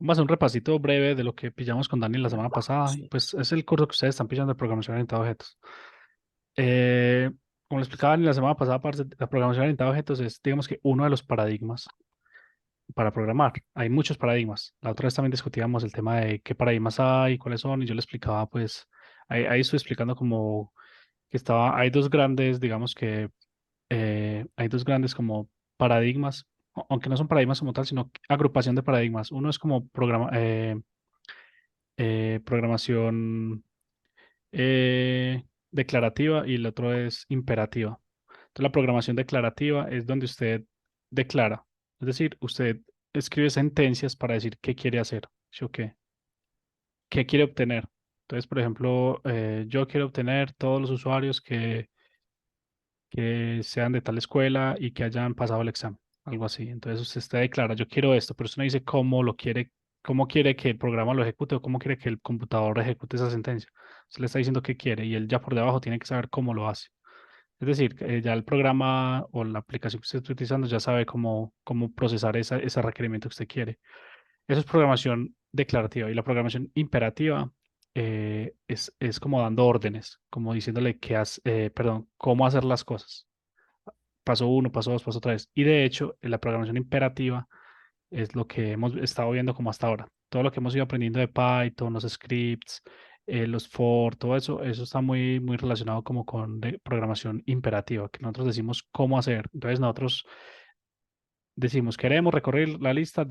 Vamos a hacer un repasito breve de lo que pillamos con Dani la semana pasada. Y pues es el curso que ustedes están pillando de programación orientada a objetos. Eh, Como le explicaba Dani la semana pasada, parce, la programación orientada a objetos es, digamos que uno de los paradigmas para programar. Hay muchos paradigmas. La otra vez también discutíamos el tema de qué paradigmas hay, cuáles son, y yo le explicaba, pues, ahí estoy explicando como que hay dos grandes, digamos que hay dos grandes como paradigmas, aunque no son paradigmas como tal, sino agrupación de paradigmas. Uno es como programación declarativa y el otro es imperativa. Entonces, la programación declarativa es donde usted declara, es decir, usted escribe sentencias para decir qué quiere hacer, ¿sí o qué quiere obtener. Entonces, por ejemplo, yo quiero obtener todos los usuarios que sean de tal escuela y que hayan pasado el examen, algo así. Entonces usted declara, yo quiero esto, pero usted no dice cómo lo quiere, cómo quiere que el programa lo ejecute o cómo quiere que el computador ejecute esa sentencia. Usted le está diciendo qué quiere y él ya por debajo tiene que saber cómo lo hace. Es decir, ya el programa o la aplicación que usted está utilizando ya sabe cómo procesar ese requerimiento que usted quiere. Eso es programación declarativa y la programación imperativa es como dando órdenes, como diciéndole perdón, cómo hacer las cosas. Paso uno, paso dos, paso tres. Y de hecho, la programación imperativa es lo que hemos estado viendo como hasta ahora. Todo lo que hemos ido aprendiendo de Python, los scripts, los for, todo eso, eso está muy relacionado como con programación imperativa, que nosotros decimos cómo hacer. Entonces nosotros decimos, queremos recorrer la lista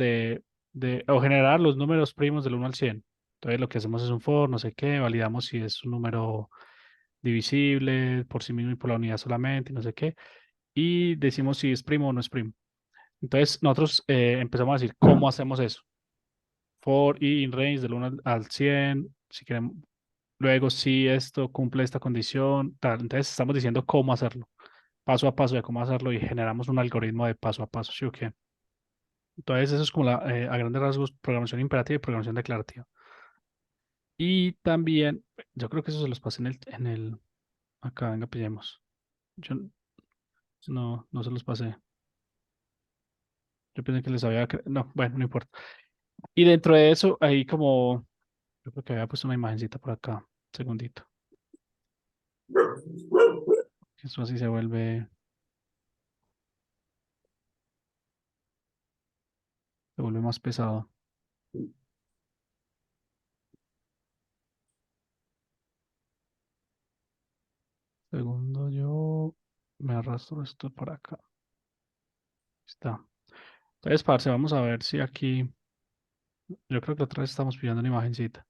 o generar los números primos del 1 al 100. Entonces lo que hacemos es un for, no sé qué, validamos si es un número divisible por sí mismo y por la unidad solamente, y no sé qué, y decimos si es primo o no es primo. Entonces nosotros empezamos a decir cómo hacemos eso. For y in range del 1 al 100, si queremos, luego si esto cumple esta condición, tal. Entonces estamos diciendo cómo hacerlo, paso a paso de cómo hacerlo y generamos un algoritmo de paso a paso, ¿sí o qué? Entonces, eso es como a grandes rasgos, programación imperativa y programación declarativa. Y también, yo creo que eso se los pasé acá, venga, pillemos. Yo no se los pasé. Yo pensé que les no, bueno, no importa. Y dentro de eso, ahí como, yo creo que había puesto una imagencita por acá, segundito. Eso así se vuelve más pesado. Segundo, yo me arrastro esto por acá. Está. Entonces, parce, vamos a ver si aquí, yo creo que otra vez estamos pillando una imagencita.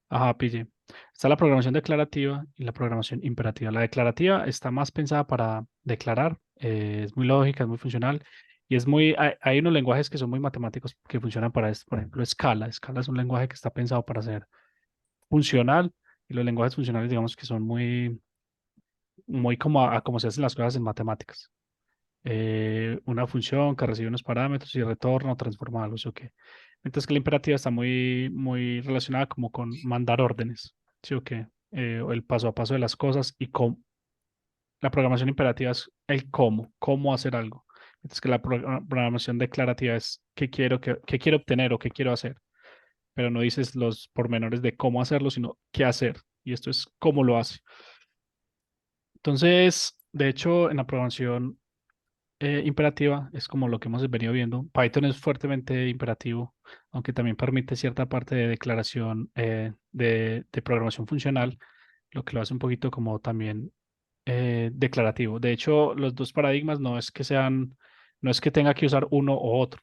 Ajá, pille. Está la programación declarativa y la programación imperativa. La declarativa está más pensada para declarar, es muy lógica, es muy funcional y hay unos lenguajes que son muy matemáticos que funcionan para esto. Por ejemplo, Scala. Scala es un lenguaje que está pensado para ser funcional y los lenguajes funcionales, digamos que son muy como a como se hacen las cosas en matemáticas. Una función que recibe unos parámetros y retorna o transforma algo, ¿sí o qué? Mientras que la imperativa está muy relacionada como con mandar órdenes, ¿sí o qué? O el paso a paso de las cosas y cómo. La programación imperativa es el cómo hacer algo. Mientras que la programación declarativa es qué quiero obtener o qué quiero hacer, pero no dices los pormenores de cómo hacerlo, sino qué hacer. Y esto es cómo lo hace. Entonces, de hecho, en la programación imperativa es como lo que hemos venido viendo. Python es fuertemente imperativo, aunque también permite cierta parte de declaración de programación funcional, lo que lo hace un poquito como también declarativo. De hecho, los dos paradigmas no es que tenga que usar uno o otro.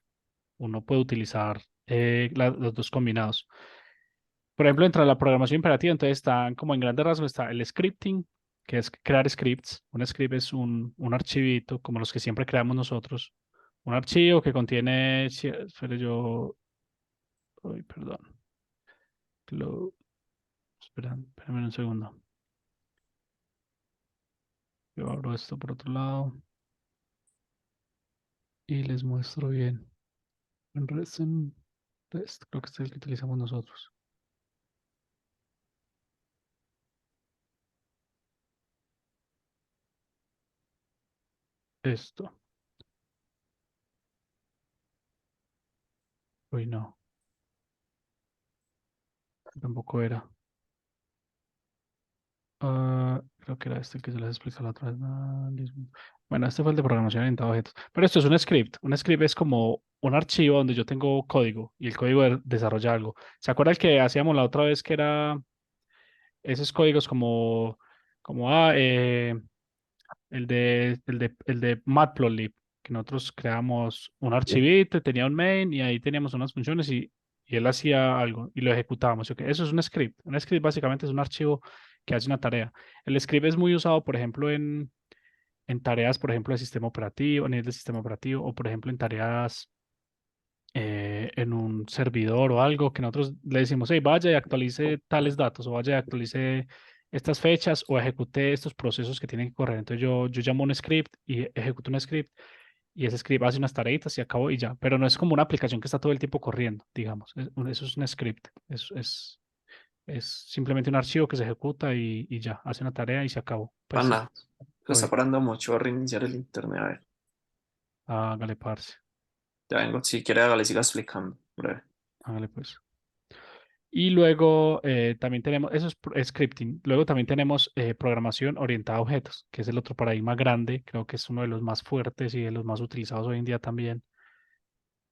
Uno puede utilizar los dos combinados. Por ejemplo, dentro de la programación imperativa, entonces están como en grandes rasgos está el scripting, que es crear scripts. Un script es un archivito, como los que siempre creamos nosotros. Un archivo que contiene, espere yo, uy, perdón, espérenme un segundo. Yo abro esto por otro lado y les muestro bien. En resumen, creo que este es el que utilizamos nosotros. Esto. Uy, no, tampoco era. Creo que era este que se les explica la otra vez. Bueno, este fue el de programación orientada a objetos. Pero esto es un script. Un script es como un archivo donde yo tengo código y el código desarrolla algo. ¿Se acuerda el que hacíamos la otra vez que era esos códigos como el de Matplotlib, que nosotros creamos un Sí. archivito, tenía un main y ahí teníamos unas funciones y él hacía algo y lo ejecutábamos. ¿Ok? Eso es un script. Un script básicamente es un archivo que hace una tarea. El script es muy usado, por ejemplo, en tareas, por ejemplo, de sistema operativo, a nivel de sistema operativo, o por ejemplo, en tareas en un servidor o algo que nosotros le decimos, hey, vaya y actualice tales datos o vaya y actualice estas fechas o ejecute estos procesos que tienen que correr. Entonces yo llamo un script y ejecuto un script y ese script hace unas tareitas y acabo y ya. Pero no es como una aplicación que está todo el tiempo corriendo, digamos. Eso es un script. Es simplemente un archivo que se ejecuta y ya, hace una tarea y se acabó. Pues Pana, se está hoy, parando mucho a reiniciar el internet. A ver, hágale, parce, ya vengo. Si quiere, hágale, siga explicando. Breve. hágale pues. Y luego también tenemos, eso es scripting. Luego también tenemos programación orientada a objetos, que es el otro paradigma grande, creo que es uno de los más fuertes y de los más utilizados hoy en día también.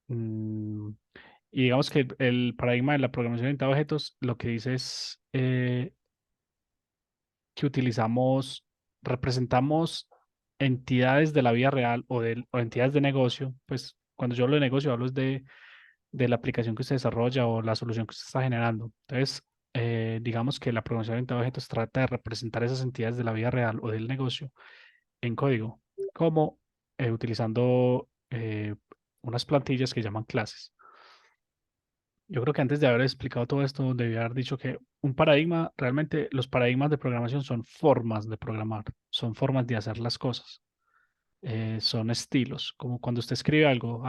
Mm, y digamos que el paradigma de la programación orientada a objetos lo que dice es que representamos entidades de la vida real o entidades de negocio. Pues cuando yo hablo de negocio, hablo es de la aplicación que usted desarrolla o la solución que usted está generando. Entonces, digamos que la programación orientada a objetos trata de representar esas entidades de la vida real o del negocio en código, como utilizando unas plantillas que llaman clases. Yo creo que antes de haber explicado todo esto, debía haber dicho que un paradigma, realmente los paradigmas de programación son formas de programar, son formas de hacer las cosas, son estilos, como cuando usted escribe algo,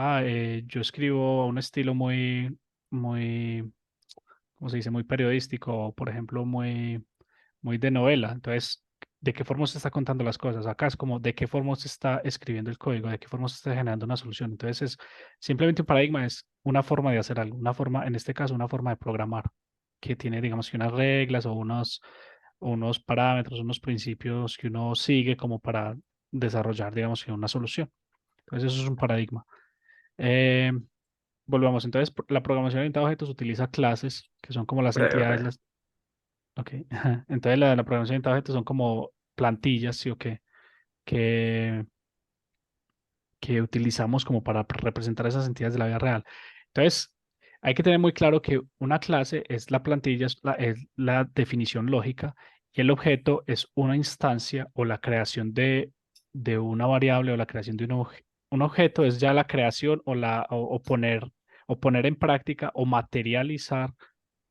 yo escribo a un estilo muy, ¿cómo se dice? Muy periodístico, o por ejemplo, muy de novela. Entonces, ¿de qué forma se está contando las cosas? Acá es como de qué forma se está escribiendo el código, de qué forma se está generando una solución. Entonces, es simplemente un paradigma, es una forma de hacer algo, una forma, en este caso, una forma de programar que tiene, digamos, que unas reglas o unos parámetros, unos principios que uno sigue como para desarrollar, digamos, que una solución. Entonces, eso es un paradigma. Eh, Volvamos, entonces, la programación orientada a objetos utiliza clases, que son como las Breve, entidades, breve. ok. Entonces la programación orientada a objetos son como plantillas, ¿sí o qué? Que, que utilizamos como para representar esas entidades de la vida real. Entonces, hay que tener muy claro que una clase es la plantilla, es la definición lógica y el objeto es una instancia o la creación de una variable o la creación de un objeto es ya la creación o poner en práctica o materializar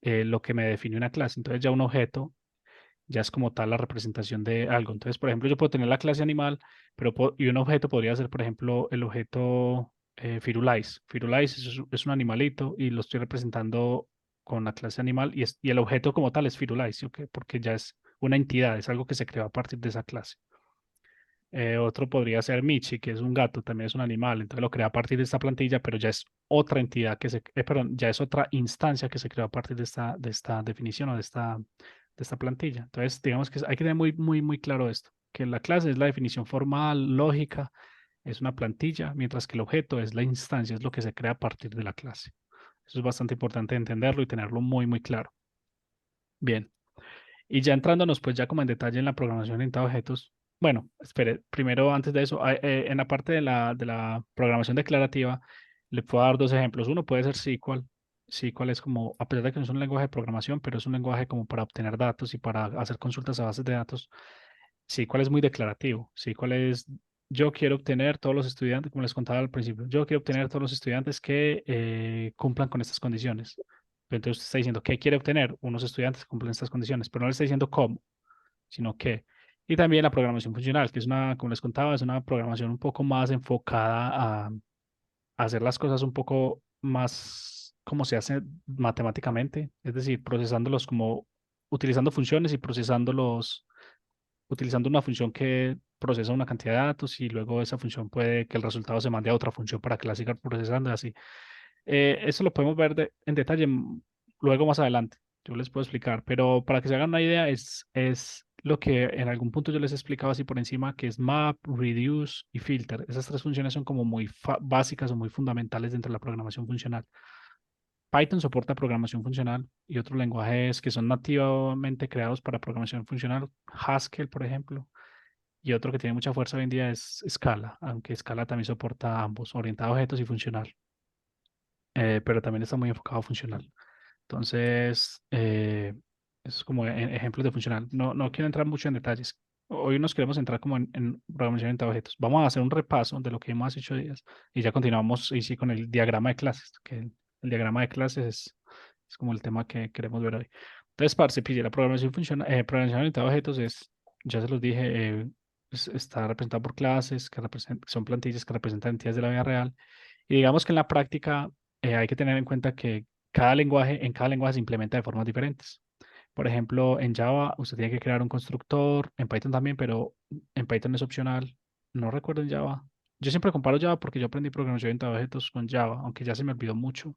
lo que me define una clase. Entonces ya un objeto ya es como tal la representación de algo. Entonces, por ejemplo, yo puedo tener la clase animal, y un objeto podría ser, por ejemplo, el objeto Firulais. Firulais es un animalito y lo estoy representando con la clase animal y el objeto como tal es Firulais, ¿sí? ¿Ok? Porque ya es una entidad, es algo que se creó a partir de esa clase. Otro podría ser Michi, que es un gato, también es un animal, entonces lo crea a partir de esta plantilla, pero ya es otra entidad perdón, ya es otra instancia que se creó a partir de esta definición o de esta plantilla. Entonces, digamos que hay que tener muy, muy, muy claro esto, que la clase es la definición formal, lógica, es una plantilla, mientras que el objeto es la instancia, es lo que se crea a partir de la clase. Eso es bastante importante entenderlo y tenerlo muy, muy claro. Bien. Y ya entrándonos pues ya como en detalle en la programación orientada a objetos, bueno, espere, primero antes de eso, en la parte de la programación declarativa, le puedo dar dos ejemplos. Uno puede ser SQL. SQL es como, a pesar de que no es un lenguaje de programación, pero es un lenguaje como para obtener datos y para hacer consultas a bases de datos. SQL es muy declarativo. SQL es, yo quiero obtener todos los estudiantes, como les contaba al principio, yo quiero obtener todos los estudiantes que cumplan con estas condiciones. Entonces usted está diciendo, ¿qué quiere obtener? Unos estudiantes que cumplen estas condiciones, pero no le está diciendo cómo, sino qué. Y también la programación funcional, que es una, como les contaba, es una programación un poco más enfocada a hacer las cosas un poco más como se hace matemáticamente, es decir, procesándolos como utilizando funciones y utilizando una función que procesa una cantidad de datos y luego esa función puede que el resultado se mande a otra función para que la siga procesando y así. Eso lo podemos ver en detalle luego más adelante. Yo les puedo explicar, pero para que se hagan una idea, es lo que en algún punto yo les he explicado así por encima, que es map, reduce y filter. Esas tres funciones son como muy básicas o muy fundamentales dentro de la programación funcional. Python soporta programación funcional y otros lenguajes que son nativamente creados para programación funcional, Haskell, por ejemplo, y otro que tiene mucha fuerza hoy en día es Scala, aunque Scala también soporta ambos, orientado a objetos y funcional, pero también está muy enfocado a funcional. Entonces, eso es como ejemplos de funcional. No quiero entrar mucho en detalles. Hoy nos queremos entrar como en programación orientada a objetos. Vamos a hacer un repaso de lo que hemos hecho días y ya continuamos y sí, con el diagrama de clases, que el diagrama de clases es como el tema que queremos ver hoy. Entonces, parce, pille, la programación programación orientada a objetos es, ya se los dije, está representada por clases, son plantillas que representan entidades de la vida real. Y digamos que en la práctica hay que tener en cuenta que en cada lenguaje se implementa de formas diferentes. Por ejemplo, en Java usted tiene que crear un constructor, en Python también, pero en Python es opcional. No recuerdo en Java. Yo siempre comparo Java porque yo aprendí programación orientada a objetos con Java, aunque ya se me olvidó mucho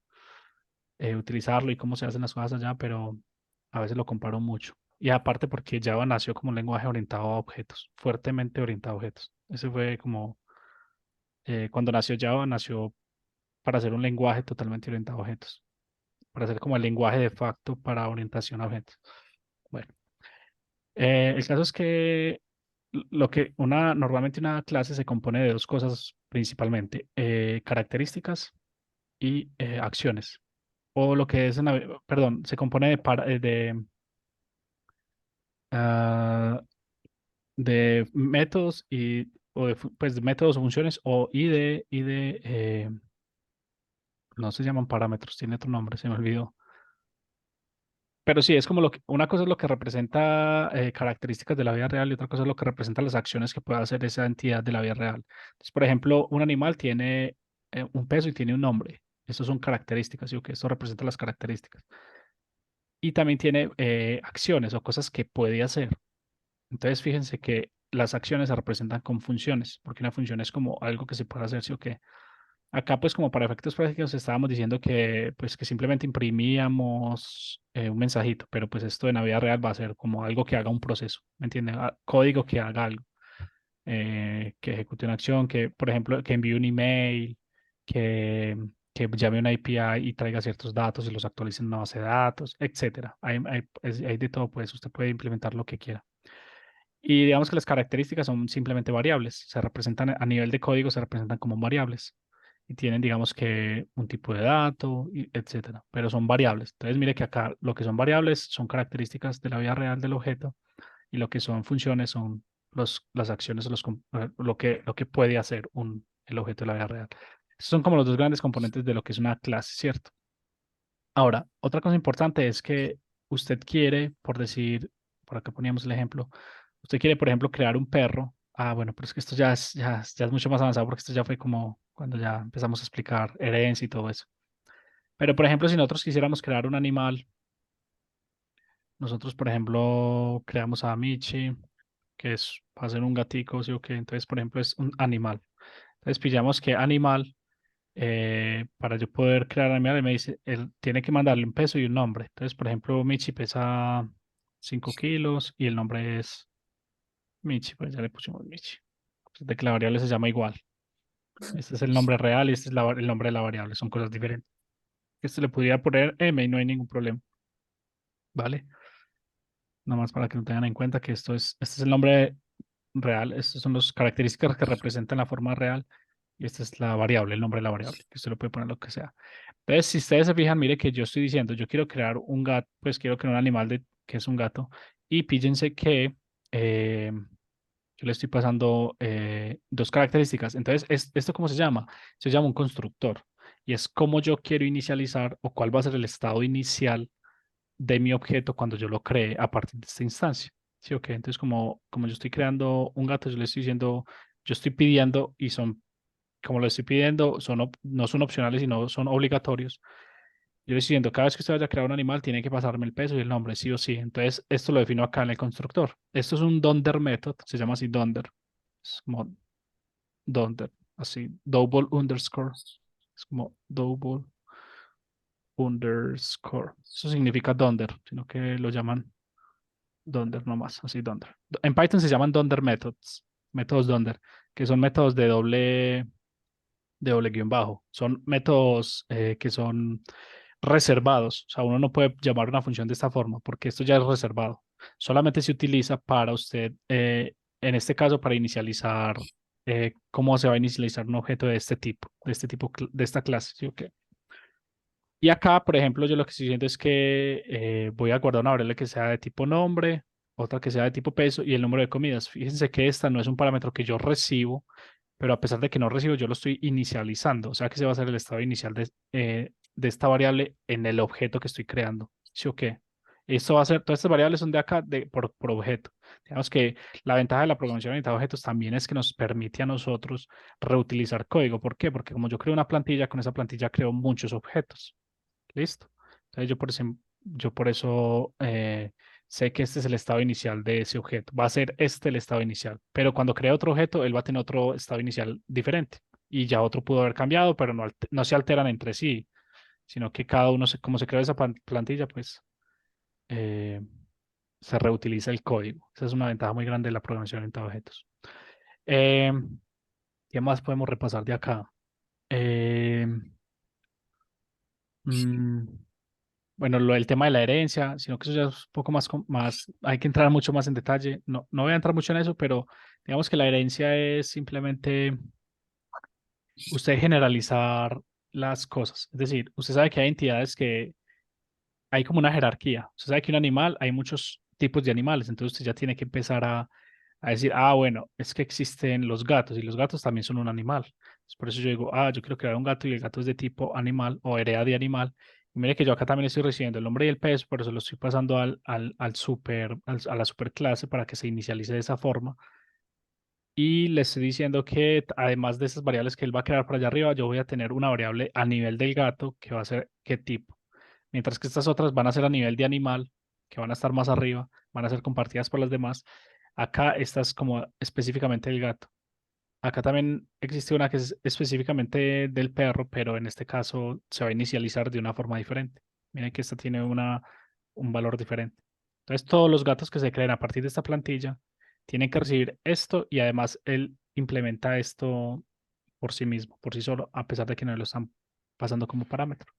utilizarlo y cómo se hacen las cosas allá, pero a veces lo comparo mucho. Y aparte porque Java nació como un lenguaje orientado a objetos, fuertemente orientado a objetos. Ese fue como, cuando nació Java, nació para ser un lenguaje totalmente orientado a objetos, para ser como el lenguaje de facto para orientación a objetos. Bueno, el caso es que normalmente una clase se compone de dos cosas principalmente, características y acciones. O lo que es, perdón, se compone ah, de métodos pues de métodos o funciones no se llaman parámetros, tiene otro nombre, se me olvidó. Pero sí, es como una cosa es lo que representa características de la vida real y otra cosa es lo que representa las acciones que puede hacer esa entidad de la vida real. Entonces, por ejemplo, un animal tiene un peso y tiene un nombre. Esas son características, ¿sí? O que esto representa las características. Y también tiene acciones o cosas que puede hacer. Entonces, fíjense que las acciones se representan con funciones, porque una función es como algo que se puede hacer, ¿sí o qué? Acá, pues, como para efectos prácticos, estábamos diciendo que, pues, que simplemente imprimíamos un mensajito, pero pues esto en la vida real va a ser como algo que haga un proceso, ¿me entiendes? Código que haga algo, que ejecute una acción, que, por ejemplo, que envíe un email, que, que llame a una API y traiga ciertos datos y los actualice en una base de datos, etcétera. Hay de todo, pues, usted puede implementar lo que quiera. Y digamos que las características son simplemente variables, se representan a nivel de código, se representan como variables y tienen, digamos que un tipo de dato, etcétera, pero son variables. Entonces, mire que acá lo que son variables son características de la vida real del objeto y lo que son funciones son las acciones o lo que puede hacer el objeto de la vida real. Esos son como los dos grandes componentes de lo que es una clase, ¿cierto? Ahora, otra cosa importante es que usted quiere, por decir, por acá poníamos el ejemplo, usted quiere, por ejemplo, crear un perro. Ah, bueno, pero es que esto ya es mucho más avanzado porque esto ya fue como cuando ya empezamos a explicar herencia y todo eso. Pero, por ejemplo, si nosotros quisiéramos crear un animal, nosotros, por ejemplo, creamos a Michi, que es, va a ser un gatico, ¿sí o qué? Entonces, por ejemplo, es un animal. Entonces, pillamos que animal para yo poder crear animal, él me dice, él tiene que mandarle un peso y un nombre. Entonces, por ejemplo, Michi pesa 5 kilos y el nombre es Michi, pues ya le pusimos Michi. Pues de que la variable se llama igual. Este es el nombre real y este es el nombre de la variable, son cosas diferentes. Este le podría poner M y no hay ningún problema, ¿vale? Nada más para que no tengan en cuenta que este es el nombre real, estas son las características que representan la forma real y esta es la variable, el nombre de la variable, que usted lo puede poner lo que sea. Entonces, si ustedes se fijan, mire que yo estoy diciendo, yo quiero crear un gato, pues quiero crear un animal que es un gato y fíjense que yo le estoy pasando dos características. Entonces, ¿esto cómo se llama? Se llama un constructor y es cómo yo quiero inicializar o cuál va a ser el estado inicial de mi objeto cuando yo lo cree a partir de esta instancia. ¿Sí? Ok, entonces como yo estoy creando un gato, yo le estoy diciendo, yo estoy pidiendo y como lo estoy pidiendo, no son opcionales, sino son obligatorios. Yo le estoy diciendo, cada vez que usted vaya a crear un animal, tiene que pasarme el peso y el nombre, sí o sí. Entonces, esto lo defino acá en el constructor. Esto es un donder method, se llama así donder. Es como donder, así, double underscore. Es como double. underscore. Eso significa donder, sino que lo llaman donder nomás, así donder. En Python se llaman donder methods, métodos donder, que son métodos de doble guión bajo. Son métodos que son reservados. O sea, uno no puede llamar una función de esta forma porque esto ya es reservado. Solamente se utiliza para usted, en este caso, para inicializar cómo se va a inicializar un objeto de este tipo, de esta clase. ¿Sí? ¿Ok? Y acá, por ejemplo, yo lo que estoy diciendo es que voy a guardar una variable que sea de tipo nombre, otra que sea de tipo peso y el número de comidas. Fíjense que esta no es un parámetro que yo recibo, pero a pesar de que no recibo, yo lo estoy inicializando. O sea que se va a hacer el estado inicial de esta variable en el objeto que estoy creando. ¿Sí o qué? Esto va a ser, todas estas variables son de acá por objeto. Digamos que la ventaja de la programación orientada a objetos también es que nos permite a nosotros reutilizar código. ¿Por qué? Porque como yo creo una plantilla, con esa plantilla creo muchos objetos. ¿Listo? Entonces yo por eso sé que este es el estado inicial de ese objeto. Va a ser este el estado inicial. Pero cuando cree otro objeto, él va a tener otro estado inicial diferente. Y ya otro pudo haber cambiado, pero no se alteran entre sí, sino que cada uno, como se creó esa plantilla, pues eh, se reutiliza el código. Esa es una ventaja muy grande de la programación orientada a objetos. Eh, ¿Qué más podemos repasar de acá? Eh, mm, bueno, el tema de la herencia, sino que eso ya es un poco más, hay que entrar mucho más en detalle. No, no voy a entrar mucho en eso, pero digamos que la herencia es simplemente usted generalizar las cosas. Es decir, usted sabe que hay entidades que hay como una jerarquía. Usted sabe que un animal, hay muchos tipos de animales, entonces usted ya tiene que empezar a decir, ah, bueno, es que existen los gatos y los gatos también son un animal. Por eso yo digo, ah, yo quiero crear un gato y el gato es de tipo animal o hereda de animal. Y mire que yo acá también estoy recibiendo el nombre y el peso, por eso lo estoy pasando a la superclase para que se inicialice de esa forma. Y le estoy diciendo que además de esas variables que él va a crear por allá arriba, yo voy a tener una variable a nivel del gato que va a ser qué tipo. Mientras que estas otras van a ser a nivel de animal, que van a estar más arriba, van a ser compartidas por las demás. Acá esta es como específicamente del gato. Acá también existe una que es específicamente del perro, pero en este caso se va a inicializar de una forma diferente. Miren que esta tiene un valor diferente. Entonces, todos los gatos que se creen a partir de esta plantilla tienen que recibir esto y además él implementa esto por sí mismo, por sí solo, a pesar de que no lo están pasando como parámetro.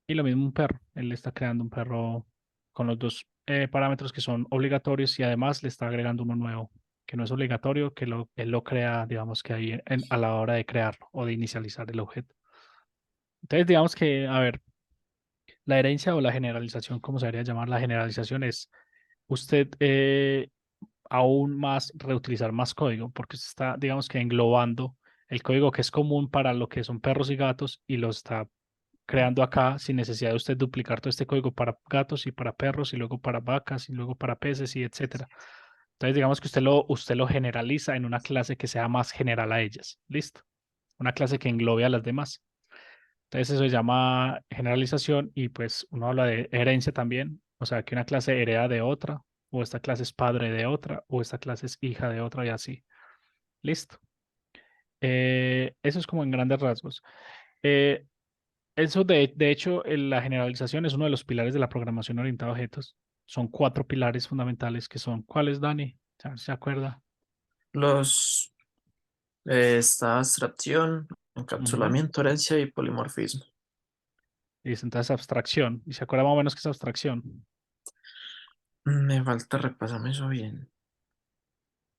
Y lo mismo un perro. Él está creando un perro con los dos parámetros que son obligatorios y además le está agregando uno nuevo, que no es obligatorio, que él lo crea, digamos que ahí a la hora de crearlo o de inicializar el objeto. Entonces, digamos que, a ver, la herencia o la generalización, ¿cómo se debería llamar? La generalización es usted aún más reutilizar más código, porque usted está, digamos que englobando el código que es común para lo que son perros y gatos y lo está creando acá sin necesidad de usted duplicar todo este código para gatos y para perros y luego para vacas y luego para peces y etcétera. Entonces, digamos que usted lo generaliza en una clase que sea más general a ellas. ¿Listo? Una clase que englobe a las demás. Entonces, eso se llama generalización y pues uno habla de herencia también. O sea, que una clase hereda de otra, o esta clase es padre de otra, o esta clase es hija de otra y así. Listo. Eso es como en grandes rasgos. Eh, Eso, de hecho, la generalización es uno de los pilares de la programación orientada a objetos. Son cuatro pilares fundamentales que son, ¿cuáles, Dani? ¿Se acuerda? Los está abstracción, Ujú. encapsulamiento, herencia y polimorfismo. Listo, entonces abstracción. ¿Y se acuerda más o menos qué es abstracción? Me falta repasarme eso bien.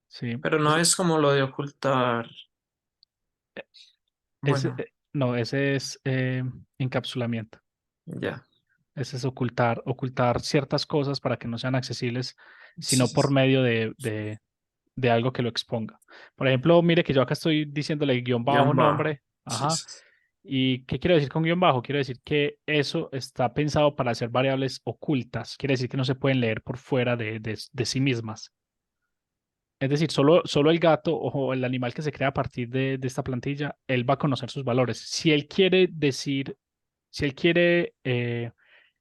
Sí. Pero no es como lo de ocultar. Ese, Bueno, no, ese es encapsulamiento. ya. Ese es ocultar ciertas cosas para que no sean accesibles, Sí, sino sí, por sí. medio de algo que lo exponga. Por ejemplo, mire que yo acá estoy diciéndole guión bajo Guión bajo. nombre. Sí, Ajá. sí, sí. ¿Y qué quiero decir con guión bajo? Quiero decir que eso está pensado para hacer variables ocultas. Quiere decir que no se pueden leer por fuera de sí mismas. Es decir, solo el gato o el animal que se crea a partir de esta plantilla, él va a conocer sus valores. Si él quiere decir, si él quiere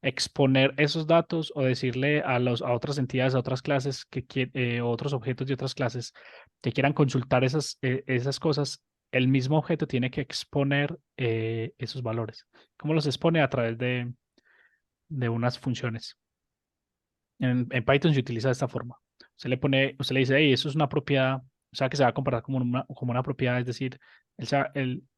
exponer esos datos o decirle a otras entidades, a otras clases, otros objetos de otras clases que quieran consultar esas cosas, el mismo objeto tiene que exponer esos valores. ¿Cómo los expone? A través de unas funciones. En Python se utiliza de esta forma. Usted le dice, hey, eso es una propiedad, o sea, que se va a comparar como una propiedad, es decir,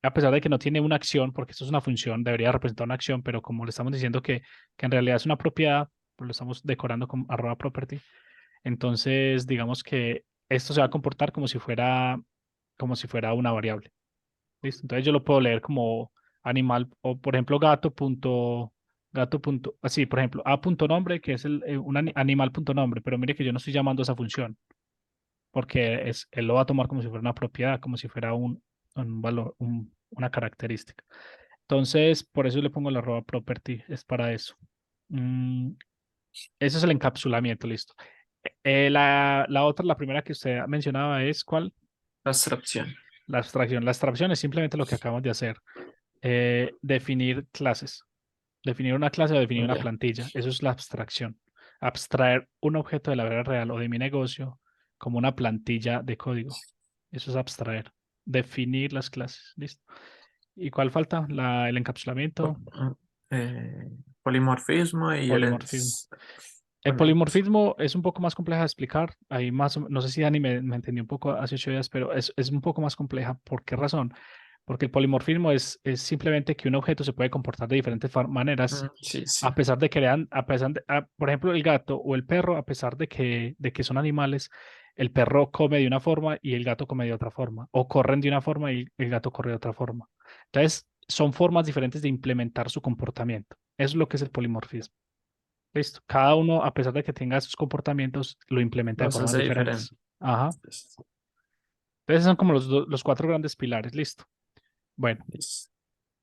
a pesar de que no tiene una acción, porque esto es una función, debería representar una acción, pero como le estamos diciendo que en realidad es una propiedad, pues lo estamos decorando con @property. Entonces, digamos que esto se va a comportar como si fuera una variable. ¿Listo? Entonces yo lo puedo leer como animal, o por ejemplo, así, por ejemplo, a.nombre, que es animal.nombre, pero mire que yo no estoy llamando a esa función, porque él lo va a tomar como si fuera una propiedad, como si fuera un valor, una característica. Entonces, por eso le pongo la property, es para eso. Mm, Eso es el encapsulamiento, listo. La primera que usted mencionaba es ¿cuál? Abstracción. La abstracción. La abstracción es simplemente lo que acabamos de hacer. Definir clases. Definir una clase o definir una Ya. plantilla. Eso es la abstracción. Abstraer un objeto de la vida real o de mi negocio como una plantilla de código. Eso es abstraer. Definir las clases. ¿Listo? ¿Y cuál falta? El Po- encapsulamiento, eh, Polimorfismo y polimorfismo. El bueno, polimorfismo es un poco más compleja de explicar. Ahí no sé si Dani me entendió un poco hace 8 días, pero es un poco más compleja. ¿Por qué razón? Porque el polimorfismo es simplemente que un objeto se puede comportar de diferentes maneras, sí, sí. a pesar de que por ejemplo, el gato o el perro, a pesar de que son animales, el perro come de una forma y el gato come de otra forma, o corren de una forma y el gato corre de otra forma. Entonces, son formas diferentes de implementar su comportamiento. Eso es lo que es el polimorfismo. Listo. Cada uno, a pesar de que tenga sus comportamientos, lo implementa de Los formas hace diferentes. diferentes. Ajá. Entonces son como los 4 grandes pilares. Listo. Bueno, Listo.